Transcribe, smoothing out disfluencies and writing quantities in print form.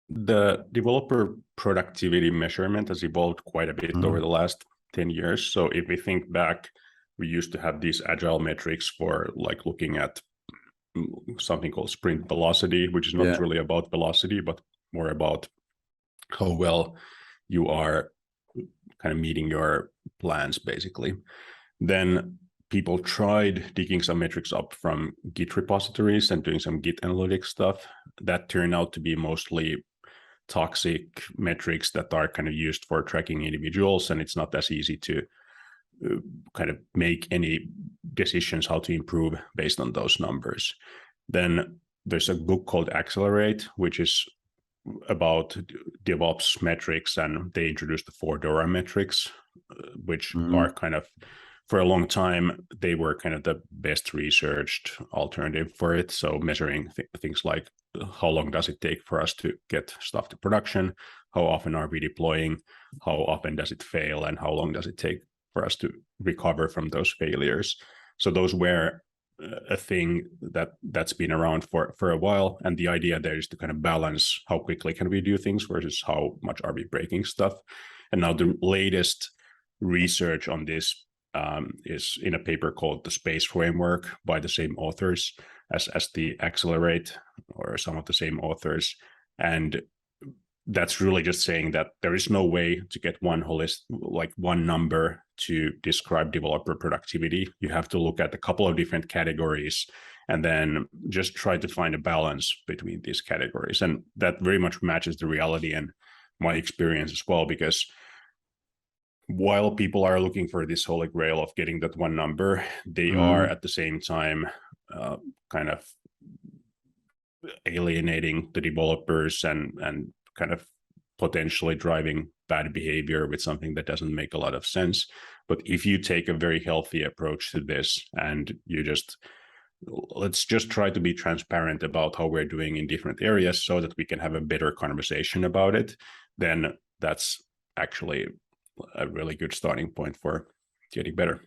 The developer productivity measurement has evolved quite a bit over the last 10 years. So if we think back, we used to have these agile metrics for like looking at something called sprint velocity, which is not really about velocity, but more about how well you are kind of meeting your plans, basically. Then people tried digging some metrics up from Git repositories and doing some Git analytics stuff. That turned out to be mostly toxic metrics that are kind of used for tracking individuals, and it's not as easy to kind of make any decisions how to improve based on those numbers. Then there's a book called Accelerate, which is about Devops metrics, and they introduced the 4 DORA metrics, which are kind of, for a long time, they were kind of the best researched alternative for it. So measuring things like how long does it take for us to get stuff to production, how often are we deploying, how often does it fail, and how long does it take for us to recover from those failures. So those were a thing that's been around for a while, and the idea there is to kind of balance how quickly can we do things versus how much are we breaking stuff. And now the latest research on this is in a paper called the Space Framework by the same authors as the Accelerate, or some of the same authors. And that's really just saying that there is no way to get one number to describe developer productivity. You have to look at a couple of different categories and then just try to find a balance between these categories. And that very much matches the reality and my experience as well, because while people are looking for this holy grail of getting that one number, they are at the same time kind of alienating the developers and kind of potentially driving bad behavior with something that doesn't make a lot of sense. But if you take a very healthy approach to this and let's just try to be transparent about how we're doing in different areas so that we can have a better conversation about it, then that's actually a really good starting point for getting better.